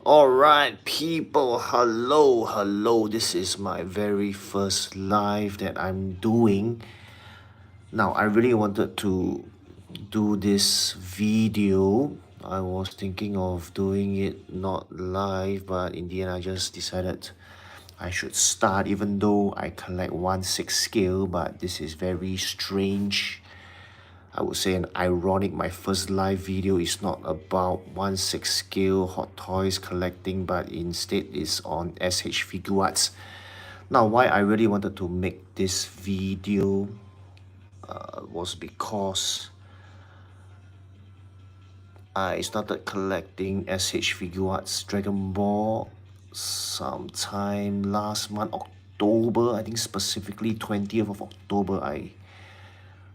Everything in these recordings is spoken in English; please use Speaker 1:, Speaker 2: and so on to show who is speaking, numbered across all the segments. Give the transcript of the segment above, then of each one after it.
Speaker 1: Alright, people, hello. This is my very first live that I'm doing. Now, I really wanted to do this video. I was thinking of doing it not live, but in the end, I just decided I should start, even though I collect 1/6 scale, but this is very strange. I would say an ironic. My first live video is not about 1/6 scale hot toys collecting, but instead is on S.H.Figuarts. Now, why I really wanted to make this video was because I started collecting S.H.Figuarts Dragon Ball sometime last month, October. I think specifically 20th of October, I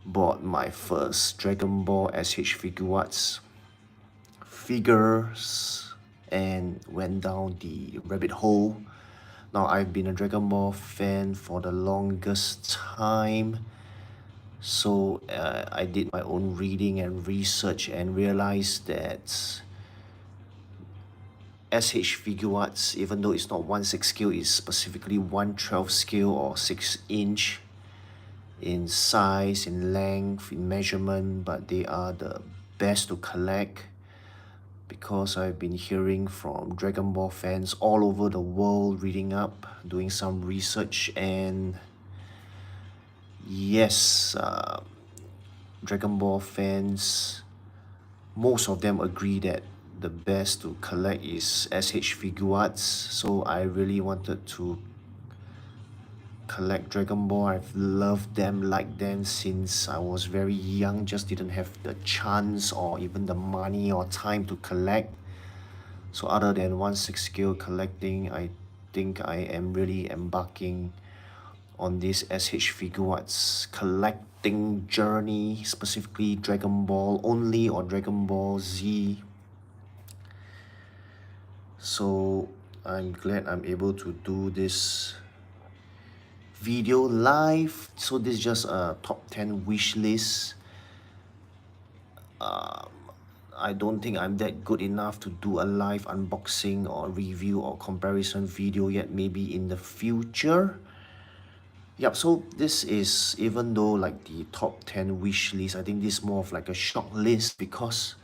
Speaker 1: bought my first Dragon Ball S.H.Figuarts figures and went down the rabbit hole. Now, I've been a Dragon Ball fan for the longest time, so I did my own reading and research and realized that S.H.Figuarts, even though it's not 1/6 scale, is specifically 1/12 scale or 6" in size, in length, in measurement, but they are the best to collect because I've been hearing from Dragon Ball fans all over the world, reading up, doing some research, and yes, Dragon Ball fans, most of them agree that the best to collect is S.H.Figuarts. So I really wanted to collect Dragon Ball. I've loved them, liked them since I was very young, just didn't have the chance or even the money or time to collect. So other than 1/6 scale collecting, I think I am really embarking on this S.H.Figuarts collecting journey, specifically Dragon Ball only or Dragon Ball Z. So I'm glad I'm able to do this video live. So this is just a top 10 wish list. I don't think I'm that good enough to do a live unboxing or review or comparison video yet, maybe in the future. Yep, so this is, even though like the top 10 wish list, I think this is more of like a shock list because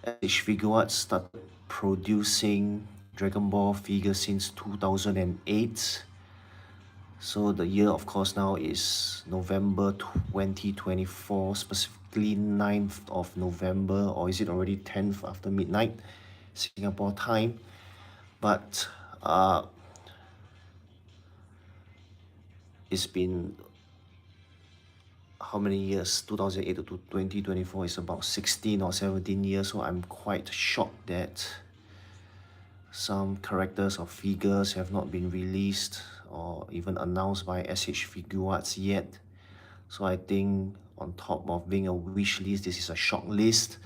Speaker 1: S.H.Figuarts started producing Dragon Ball figures since 2008. So the year, of course, now is November 2024, specifically 9th of November, or is it already 10th after midnight, Singapore time? But it's been how many years? 2008 to 2024 is about 16 or 17 years, so I'm quite shocked that some characters or figures have not been released or even announced by S.H.Figuarts yet. So I think on top of being a wish list, this is a shock list.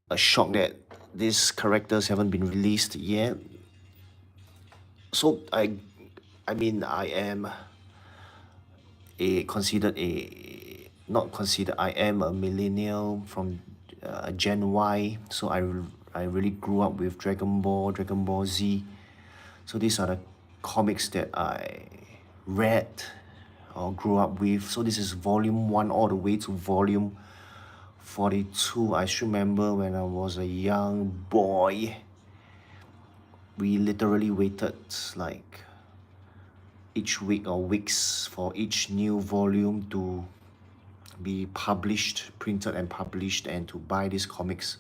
Speaker 1: A shock that these characters haven't been released yet. So I mean I am considered a not considered I am a millennial from Gen Y, so I really grew up with Dragon Ball, Dragon Ball Z. So these are the comics that I read or grew up with. So this is volume 1 all the way to volume 42. I should remember when I was a young boy, we literally waited like each week or weeks for each new volume to be published, printed and published, and to buy these comics.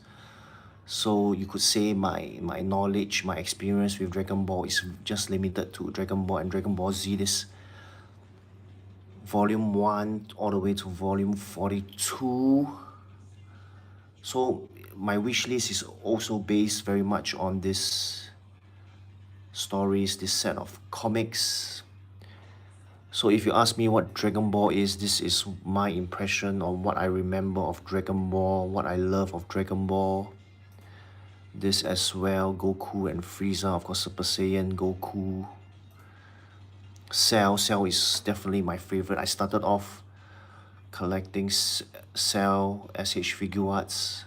Speaker 1: So you could say my knowledge, my experience with Dragon Ball is just limited to Dragon Ball and Dragon Ball Z. This volume 1 all the way to volume 42. So my wish list is also based very much on this stories, this set of comics. So if you ask me what Dragon Ball is, this is my impression on what I remember of Dragon Ball, what I love of Dragon Ball. This as well, Goku and Frieza, of course Super Saiyan, Goku. Cell is definitely my favorite. I started off collecting Cell, S.H.Figuarts,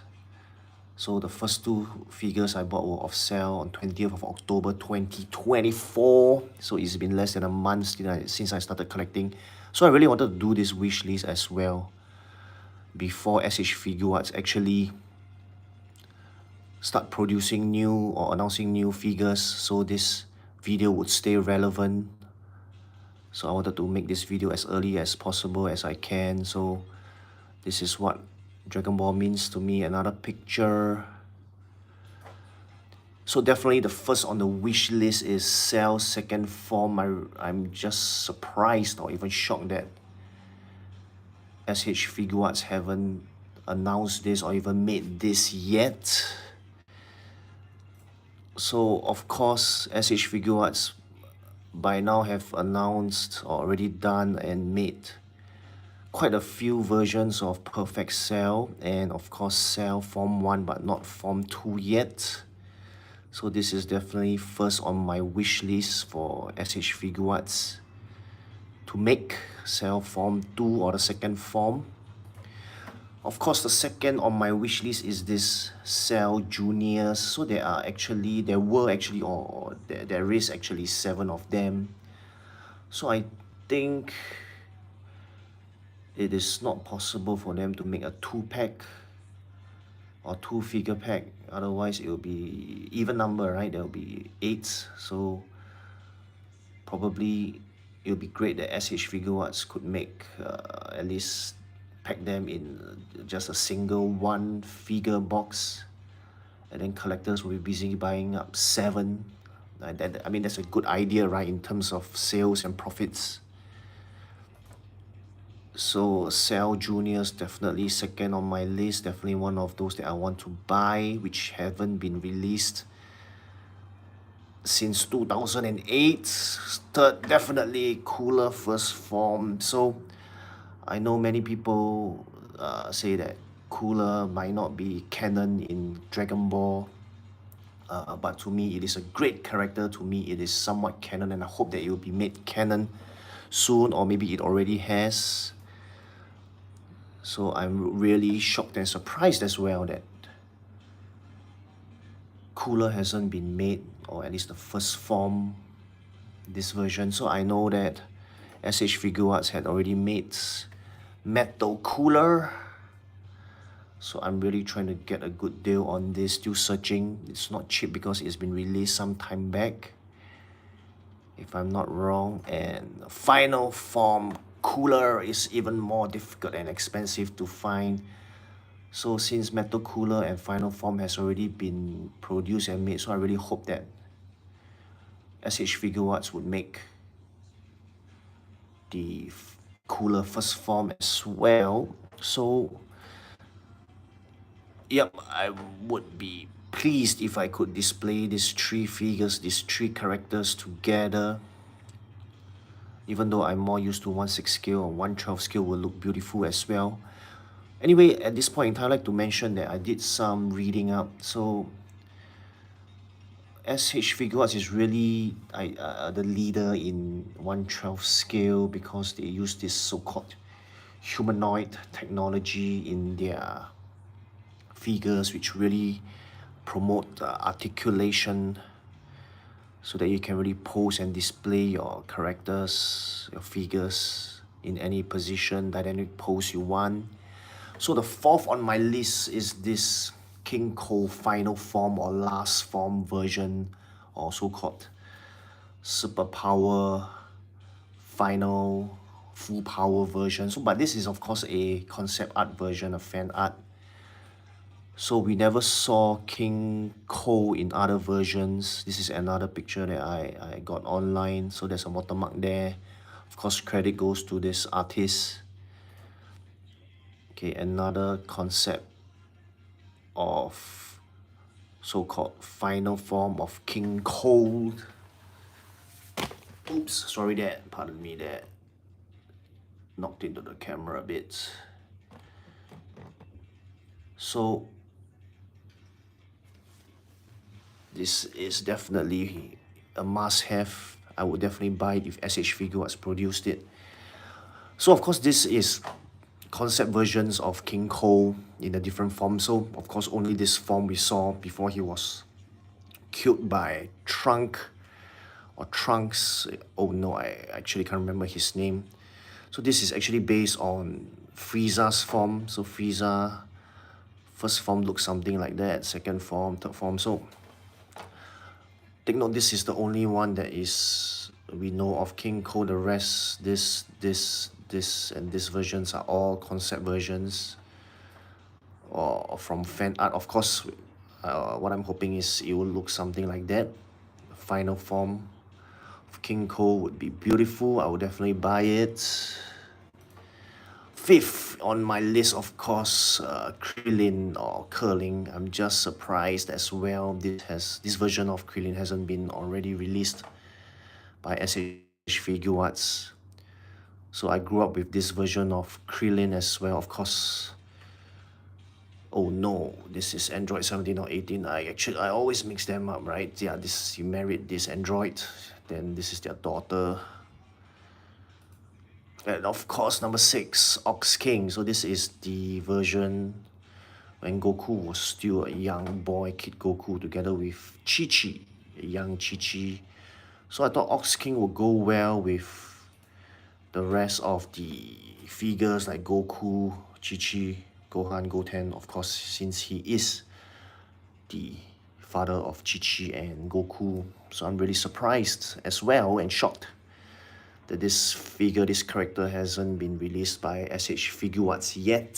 Speaker 1: So the first two figures I bought were off sale on 20th of October 2024. So it's been less than a month since I started collecting. So I really wanted to do this wish list as well before S.H.Figuarts actually start producing new or announcing new figures, so this video would stay relevant. So I wanted to make this video as early as possible as I can. So this is what Dragon Ball means to me. Another picture. So definitely the first on the wish list is Cell's second form. I'm just surprised or even shocked that S.H.Figuarts haven't announced this or even made this yet. So of course S.H.Figuarts by now have announced or already done and made quite a few versions of Perfect Cell, and of course Cell Form 1 but not Form 2 yet. So this is definitely first on my wish list for S.H.Figuarts to make Cell Form 2 or the second form. Of course, the second on my wish list is this Cell Juniors. So there is actually 7 of them. So I think it is not possible for them to make a 2-pack or 2-figure pack. Otherwise, it will be even number, right? There will be 8. So probably it would be great that S.H.Figuarts could make at least pack them in just a single 1-figure box, and then collectors will be busy buying up 7. I mean, that's a good idea, right, in terms of sales and profits. So Cell Juniors definitely second on my list, definitely one of those that I want to buy, which haven't been released since 2008. Third, definitely Cooler first form. So I know many people say that Cooler might not be canon in Dragon Ball, but to me it is a great character. To me it is somewhat canon, and I hope that it will be made canon soon, or maybe it already has. So I'm really shocked and surprised as well that Cooler hasn't been made, or at least the first form, this version. So I know that S.H.Figuarts had already made Metal Cooler. So I'm really trying to get a good deal on this, still searching. It's not cheap because it's been released some time back, if I'm not wrong. And Final Form Cooler is even more difficult and expensive to find. So since Metal Cooler and Final Form has already been produced and made, so I really hope that S.H.Figuarts would make the Cooler first form as well. So yep, I would be pleased if I could display these 3 figures, these 3 characters together. Even though I'm more used to 1/6 scale, or 1/12 scale will look beautiful as well. Anyway, at this point in time, I'd like to mention that I did some reading up. So S.H.Figuarts is really the leader in 1/12 scale because they use this so-called humanoid technology in their figures, which really promote articulation, so that you can really pose and display your characters, your figures in any position, dynamic pose you want. So the fourth on my list is this King Cole final form or last form version, also called superpower final full power version. So but this is of course a concept art version, a fan art. So we never saw King Cole in other versions. This is another picture that I got online. So there's a watermark there. Of course, credit goes to this artist. Okay, another concept of so-called final form of King Cole. Oops, sorry that, pardon me that. Knocked into the camera a bit. So this is definitely a must-have. I would definitely buy it if S.H.Figuarts produced it. So of course this is concept versions of King Cole in a different form. So of course only this form we saw before he was killed by Trunks. Oh no, I actually can't remember his name. So this is actually based on Frieza's form. So Frieza, first form looks something like that, second form, third form. So take note, this is the only one that is we know of King Cole. The rest, this and this versions are all concept versions or from fan art. Of course, what I'm hoping is it will look something like that. The final form of King Cole would be beautiful. I would definitely buy it. Fifth on my list, of course, Krillin or Curling. I'm just surprised as well. This version of Krillin hasn't been already released by S.H.Figuarts. So I grew up with this version of Krillin as well. Of course, oh no, this is Android 17 or 18. I always mix them up, right? Yeah, this you married this Android, then this is their daughter. And of course, number 6, Ox King. So this is the version when Goku was still a young boy, Kid Goku, together with Chi-Chi, a young Chi-Chi. So I thought Ox King would go well with the rest of the figures like Goku, Chi-Chi, Gohan, Goten, of course, since he is the father of Chi-Chi and Goku. So I'm really surprised as well and shocked that this character hasn't been released by S.H.Figuarts yet.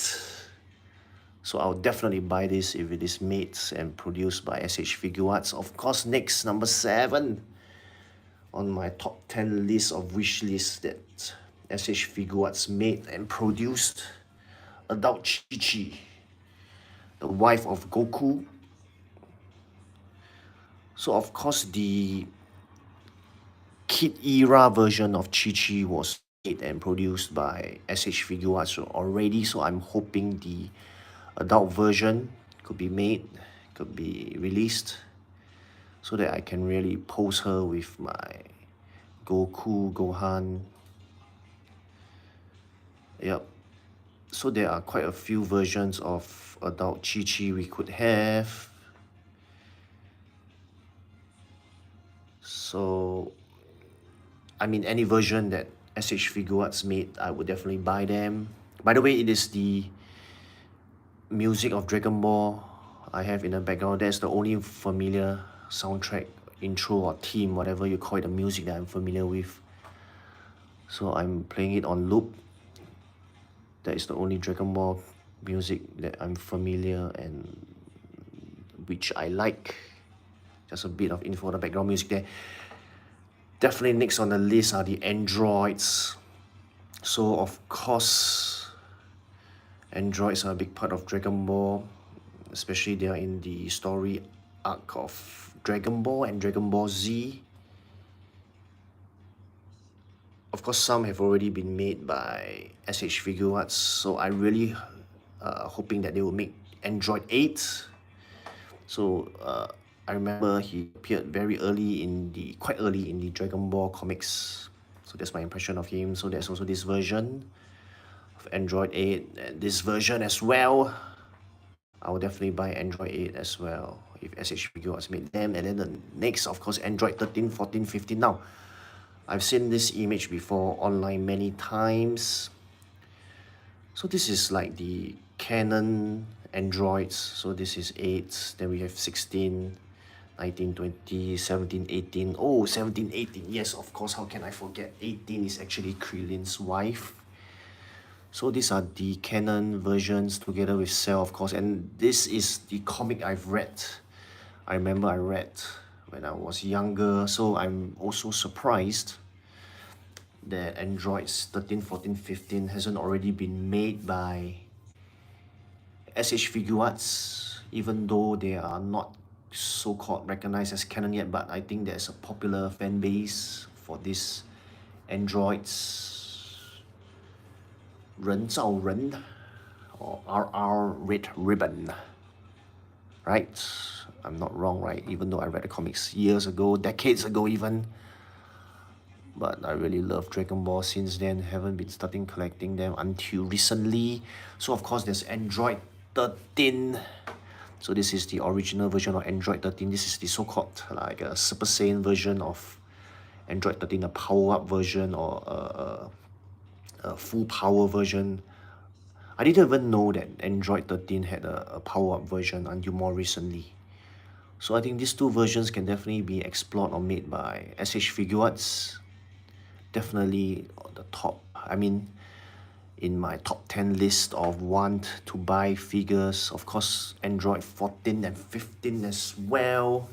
Speaker 1: So I'll definitely buy this if it is made and produced by S.H.Figuarts. Of course, next, number 7 on my top 10 list of wish lists that S.H.Figuarts made and produced, adult Chi-Chi, the wife of Goku. So of course the kid era version of Chi-Chi was made and produced by S.H.Figuarts already, so I'm hoping the adult version could be made, could be released, so that I can really pose her with my Goku, Gohan. Yep. So there are quite a few versions of adult Chi-Chi we could have. So, I mean, any version that S.H.Figuarts made, I would definitely buy them. By the way, it is the music of Dragon Ball I have in the background. That's the only familiar soundtrack, intro or theme, whatever you call it, the music that I'm familiar with. So I'm playing it on loop. That is the only Dragon Ball music that I'm familiar and which I like. Just a bit of info on the background music there. Definitely next on the list are the androids. So of course, androids are a big part of Dragon Ball, especially they are in the story arc of Dragon Ball and Dragon Ball Z. Of course, some have already been made by S.H.Figuarts, so I really hoping that they will make Android 8. So I remember he appeared quite early in the Dragon Ball comics. So that's my impression of him. So there's also this version of Android 8 and this version as well. I will definitely buy Android 8 as well if S.H.Figuarts made them. And then the next, of course, Android 13, 14, 15. Now, I've seen this image before online many times. So this is like the canon androids. So this is 8, then we have 16, 19, 20, 17, 18. Oh, 17, 18. Yes, of course, how can I forget? 18 is actually Krillin's wife. So these are the canon versions together with Cell, of course. And this is the comic I've read. I remember I read when I was younger. So I'm also surprised that Androids 13, 14, 15 hasn't already been made by S.H.Figuarts, even though they are not so-called recognized as canon yet, but I think there's a popular fan base for these androids. 人造人 or RR Red Ribbon, right? I'm not wrong, right? Even though I read the comics years ago, decades ago even. But I really love Dragon Ball since then. Haven't been starting collecting them until recently. So of course there's Android 13. So this is the original version of Android 13. This is the so-called like a Super Saiyan version of Android 13, a power-up version or a full power version. I didn't even know that Android 13 had a power-up version until more recently. So I think these two versions can definitely be explored or made by S.H.Figuarts. Definitely on the top. I mean, in my top 10 list of want to buy figures, of course, Android 14 and 15 as well.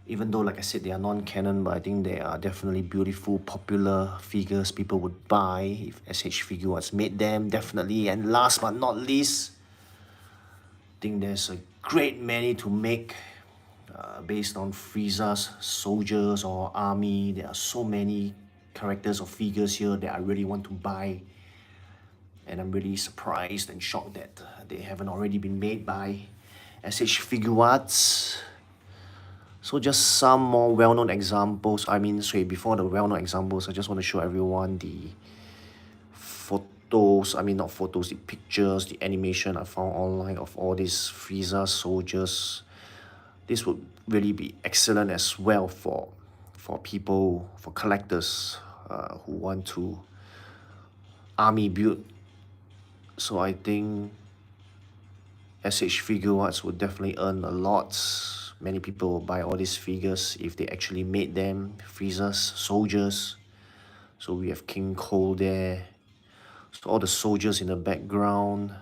Speaker 1: Even though, like I said, they are non-canon, but I think they are definitely beautiful, popular figures people would buy if S.H.Figuarts made them, definitely. And last but not least, I think there's a great many to make based on Frieza's soldiers or army. There are so many characters or figures here that I really want to buy. And I'm really surprised and shocked that they haven't already been made by S.H.Figuarts. So just some more well-known examples. I mean, sorry, before the well-known examples, I just want to show everyone the photos. I mean, not photos, the pictures, the animation I found online of all these Frieza soldiers. This would really be excellent as well for people, for collectors who want to army build. So I think S.H.Figuarts would definitely earn a lot. Many people will buy all these figures if they actually made them. Frieza's soldiers. So we have King Cole there. So all the soldiers in the background.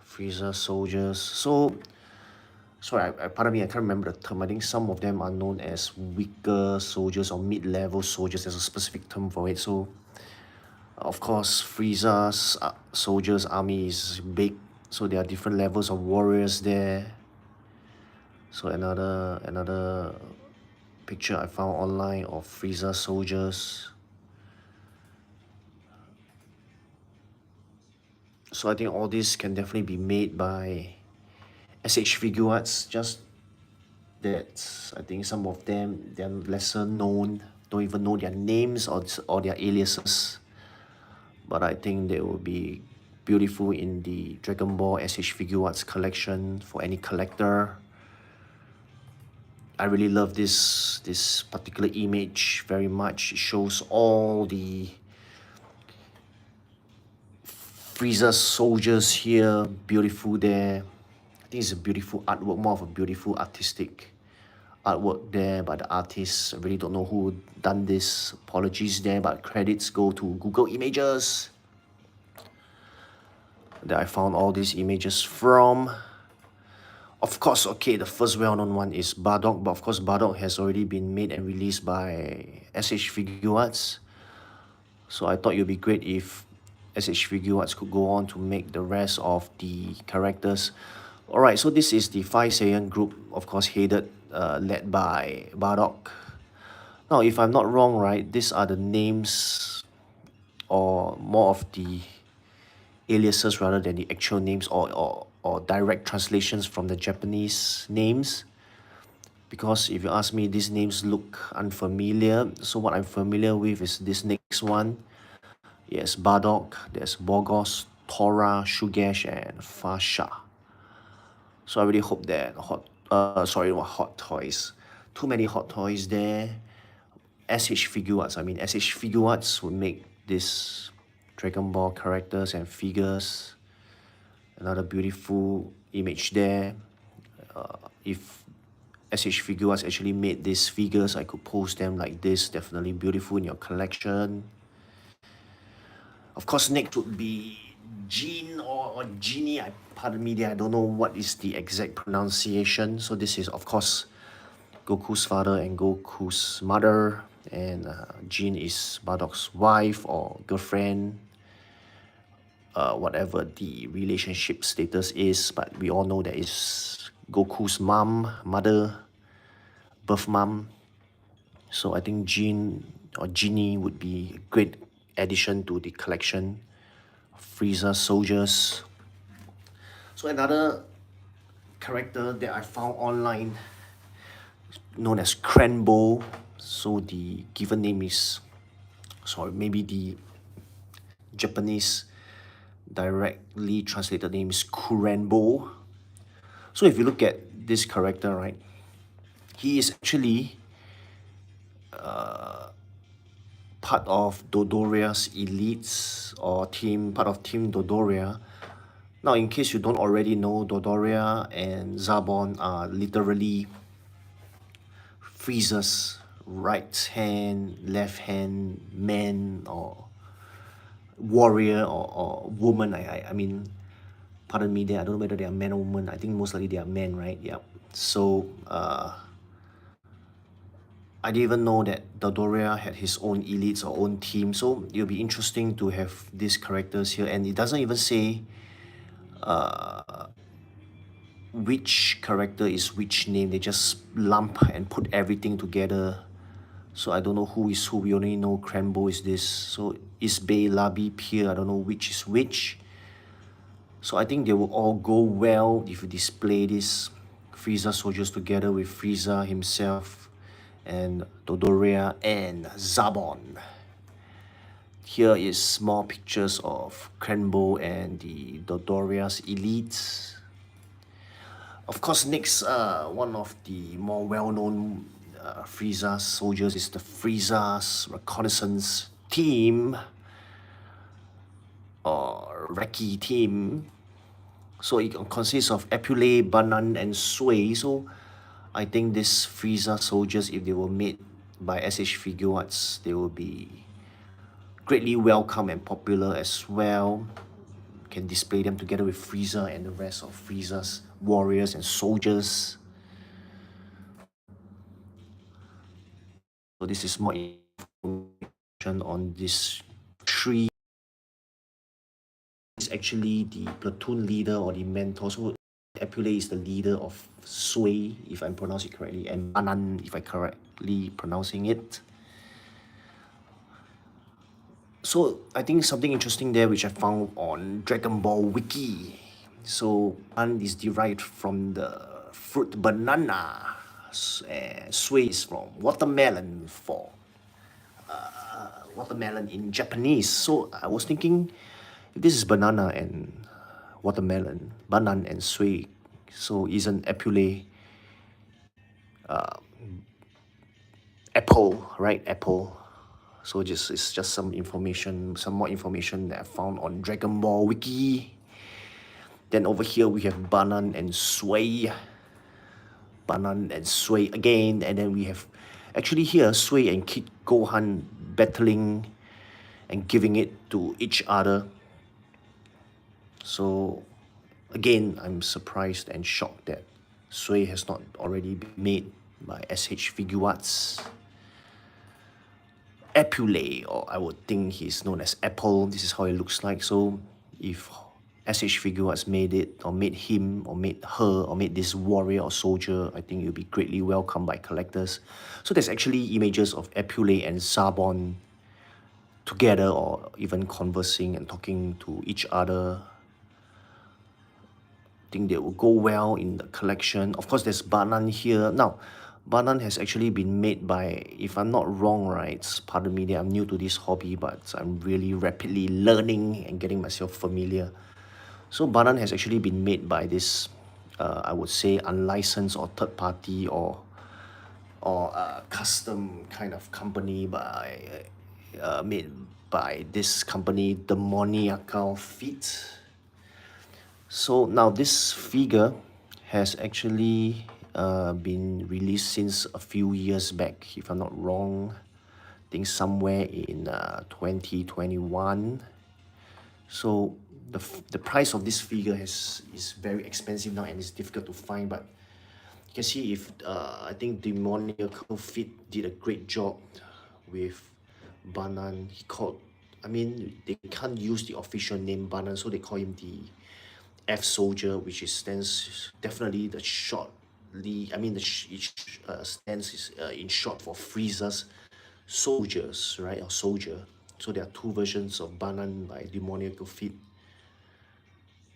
Speaker 1: Frieza soldiers. So, sorry, pardon me, I can't remember the term. I think some of them are known as weaker soldiers or mid-level soldiers. There's a specific term for it. So, of course, Frieza's soldiers army is big. So there are different levels of warriors there. So another picture I found online of Frieza soldiers. So I think all this can definitely be made by S.H.Figuarts. Just that I think some of them they're lesser known, don't even know their names or their aliases. But I think they will be beautiful in the Dragon Ball S.H.Figuarts collection for any collector. I really love this particular image very much. It shows all the Frieza soldiers here, beautiful there. I think it's a beautiful artwork, more of a beautiful artistic artwork there by the artist. I really don't know who done this. Apologies there, but credits go to Google Images that I found all these images from. Of course, okay, the first well-known one is Bardock, but of course Bardock has already been made and released by S.H.Figuarts. So I thought it would be great if S.H.Figuarts could go on to make the rest of the characters. Alright, so this is the 5 Saiyan group, of course headed, led by Bardock. Now, if I'm not wrong, right, these are the names or more of the aliases rather than the actual names or direct translations from the Japanese names. Because if you ask me, these names look unfamiliar. So what I'm familiar with is this next one. Yes, Bardock, there's Bogos, Tora, Shugesh, and Fasha. So I really hope that Hot Toys. Too many Hot Toys there. S.H.Figuarts, I mean, S.H.Figuarts would make this Dragon Ball characters and figures. Another beautiful image there. If S.H.Figuarts actually made these figures, I could post them like this. Definitely beautiful in your collection. Of course, next would be Jean or Genie. Pardon me there, I don't know what is the exact pronunciation. So this is, of course, Goku's father and Goku's mother. And Jean is Bardock's wife or girlfriend. Whatever the relationship status is. But we all know that is Goku's mother, birth mom. So I think Jean or Genie would be a great addition to the collection. Frieza soldiers. So another character that I found online known as Cranbo. So the given name is, sorry, maybe the Japanese directly translated name is Kurenbo. So if you look at this character, right, he is actually part of Dodoria's elites or team, part of Team Dodoria. Now, in case you don't already know, Dodoria and Zabon are literally Frieza's right hand, left hand man or warrior or woman. I mean, pardon me there, I don't know whether they are men or woman. I think most likely they are men, right? Yep. So, I didn't even know that Dodoria had his own elites or own team. So it'll be interesting to have these characters here. And it doesn't even say which character is which name. They just lump and put everything together. So I don't know who is who. We only know Cranbo is this. So Isbay, Labi, Pier, I don't know which is which. So I think they will all go well if you display this Frieza Soldiers together with Frieza himself and Dodoria and Zabon. Here is more pictures of Cranbo and the Dodoria's elites. Of course, next, one of the more well-known Frieza soldiers is the Frieza's reconnaissance team or recce team. So it consists of Epule, Banan, and Sui. So I think these Frieza soldiers, if they were made by S.H.Figuarts, they will be greatly welcome and popular as well. Can display them together with Frieza and the rest of Frieza's warriors and soldiers. So this is more information on this tree. Is actually the platoon leader or the mentor. So Epule is the leader of Sui, if I'm pronouncing it correctly, and Banan, if I correctly pronouncing it. So I think something interesting there which I found on Dragon Ball Wiki. So Banan is derived from the fruit banana. Sui is from watermelon for watermelon in Japanese. So I was thinking, if this is banana and watermelon, banan and sui, so isn't Epule apple, right? Apple. So just it's just some information, some more information that I found on Dragon Ball Wiki. Then over here we have Banan and Sui. Banan and Sui again, and then we have actually here Sui and Kid Gohan battling and giving it to each other. So again, I'm surprised and shocked that Sui has not already been made by S.H.Figuarts. Epule, or I would think he's known as Apple. This is how it looks like. So if S.H.Figuarts made it, or made him, or made her, or made this warrior or soldier, I think it will be greatly welcomed by collectors. So there's actually images of Epule and Zabon together, or even conversing and talking to each other. Think they will go well in the collection. Of course, there's Banan here. Now, Banan has actually been made by, if I'm not wrong, right, pardon me, I'm new to this hobby, but I'm really rapidly learning and getting myself familiar. So Banan has actually been made by this, I would say, unlicensed or third party or custom kind of company by made by this company, Demoniacal Feet. So now this figure has actually been released since a few years back, if I'm not wrong. I think somewhere in 2021. So the price of this figure is very expensive now and it's difficult to find. But you can see if I think Demoniacal Fit did a great job with Banan. He called, I mean, they can't use the official name Banan, so they call him the F Soldier, which is stands definitely the shortly. I mean, it stands is in short for Frieza's Soldiers, right? Or Soldier. So there are two versions of Banan by Demoniacal Feet.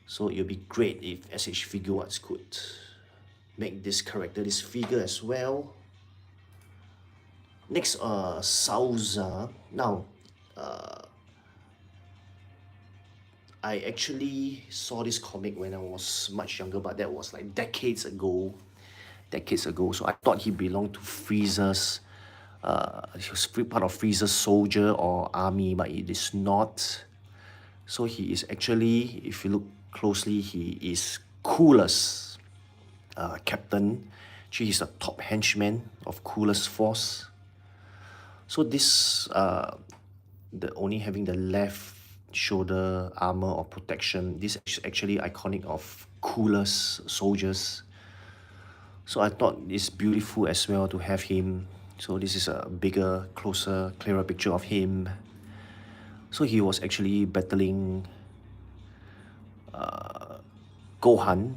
Speaker 1: So it'll be great if S.H. Figuarts could make this character, this figure as well. Next, Salza. Now, I actually saw this comic when I was much younger, but that was like decades ago. Decades ago. So I thought he belonged to Frieza's. He was part of Frieza's soldier or army, but it is not. So he is actually, if you look closely, he is Coolest captain. Actually, he's the top henchman of Coolest force. So this, the only having the left shoulder armor or protection, this is actually iconic of Coolest soldiers. So I thought it's beautiful as well to have him. So this is a bigger, closer, clearer picture of him. So he was actually battling Gohan,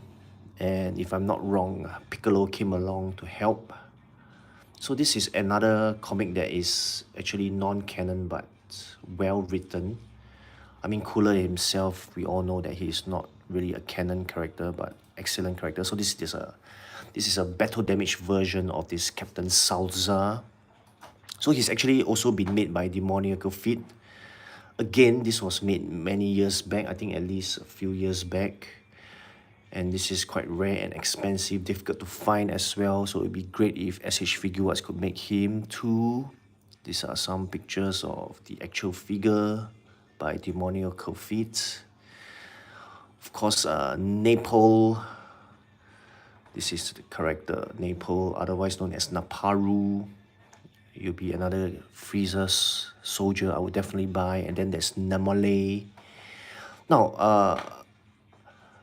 Speaker 1: and if I'm not wrong, Piccolo came along to help. So this is another comic that is actually non-canon but well written. I mean, Cooler himself, we all know that he is not really a canon character, but excellent character. So this is a battle damage version of this Captain Salza. So he's actually also been made by Demoniacal Feet. Again, this was made many years back, I think at least a few years back. And this is quite rare and expensive, difficult to find as well. So it'd be great if S.H. Figuarts could make him too. These are some pictures of the actual figure by Demoniacal Feet. Of course, Napole. This is the character Napole, otherwise known as Naparu. You'll be another Frieza soldier I would definitely buy. And then there's Namale. Now, I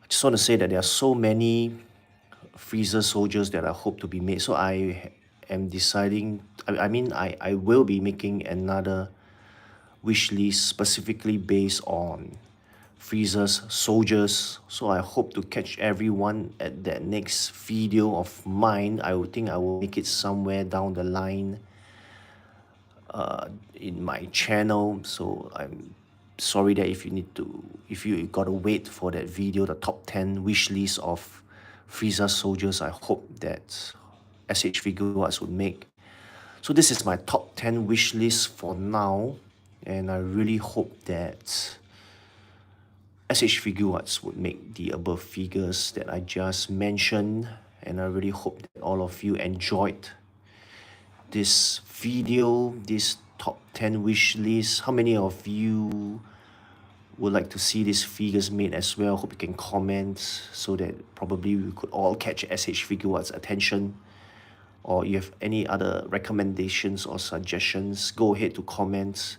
Speaker 1: just want to say that there are so many Frieza soldiers that I hope to be made. So I am deciding, I will be making another wish list specifically based on Frieza's soldiers. So I hope to catch everyone at that next video of mine. I would think I will make it somewhere down the line in my channel. So I'm sorry that if you gotta wait for that video, the top 10 wish list of Frieza soldiers, I hope that S.H. Figuarts would make. So this is my top 10 wish list for now, and I really hope that S.H. Figuarts would make the above figures that I just mentioned, and I really hope that all of you enjoyed this video, this top 10 wish list. How many of you would like to see these figures made as well? Hope you can comment so that probably we could all catch S.H. Figuarts' attention. Or you have any other recommendations or suggestions, go ahead to comment.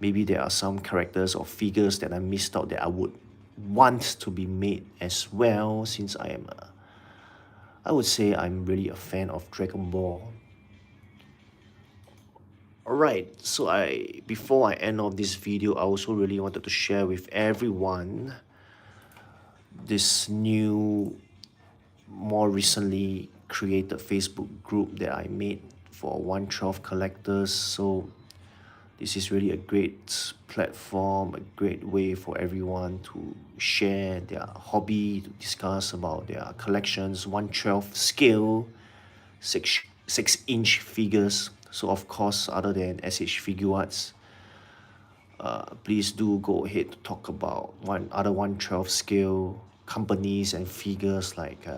Speaker 1: Maybe there are some characters or figures that I missed out that I would want to be made as well, since I would say I'm really a fan of Dragon Ball. Alright, so before I end off this video, I also really wanted to share with everyone this new, more recently created Facebook group that I made for 112 collectors. So this is really a great platform, a great way for everyone to share their hobby, to discuss about their collections, 112 scale, 6-inch figures. So of course, other than S.H. Figuarts, please do go ahead to talk about other 112 scale companies and figures like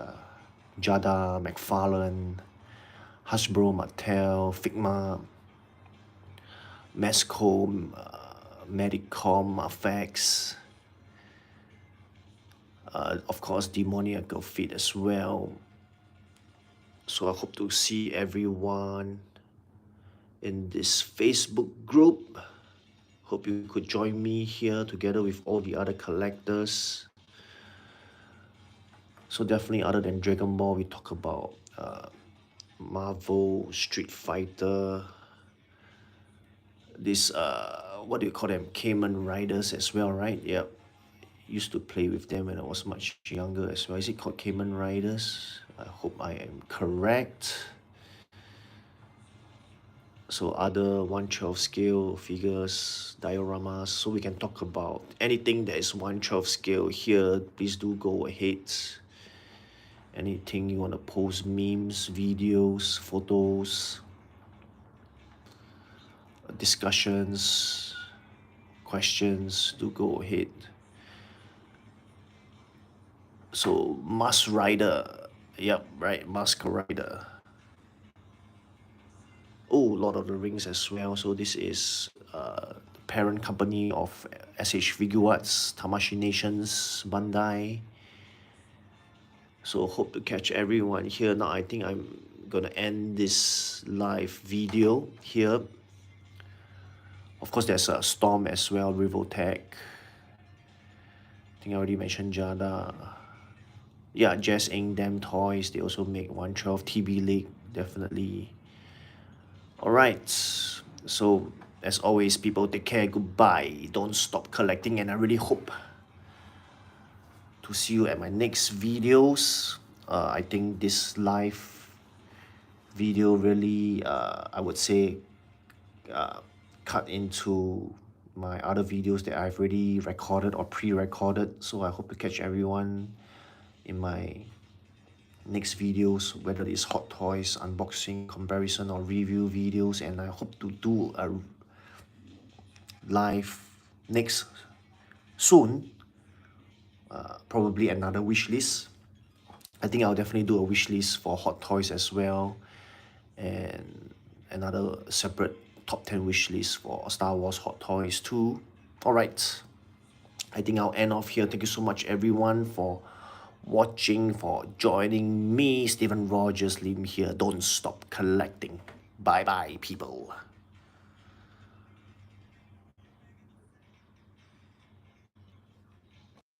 Speaker 1: Jada, McFarlane, Hasbro, Mattel, Figma, Mesco, Medicom, Afex, of course Demoniacal Feet as well. So I hope to see everyone in this Facebook group. Hope you could join me here together with all the other collectors. So definitely, other than Dragon Ball, we talk about Marvel, Street Fighter, this what do you call them, Kamen Riders as well, right? Yep, used to play with them when I was much younger as well. Is it called Kamen Riders? I hope I am correct. So other 1/12 scale figures, dioramas, so we can talk about anything that is 1/12 scale here. Please do go ahead. Anything you want to post, memes, videos, photos, discussions, questions, do go ahead. So Mask Rider, yep, right, Mask Rider. Oh, Lord of the Rings as well. So this is the parent company of S.H.Figuarts, Tamashii Nations, Bandai. So hope to catch everyone here. Now I think I'm gonna end this live video here. Of course, there's a Storm as well, Rivotech. I think I already mentioned Jada. Yeah, Jazz Ink Damn Toys. They also make 1/12 TB League, definitely. Alright, so as always, people take care, goodbye. Don't stop collecting, and I really hope to see you at my next videos. I think this live video really, I would say, cut into my other videos that I've already recorded or pre-recorded. So I hope to catch everyone in my next videos, whether it's hot toys, unboxing, comparison, or review videos. And I hope to do a live next soon, probably another wish list. I think I'll definitely do a wish list for hot toys as well, and another separate top 10 wish list for Star Wars hot toys too. Alright, I think I'll end off here. Thank you so much everyone for watching, for joining me, Stephen Rogers Lim here. Don't stop collecting. Bye bye people.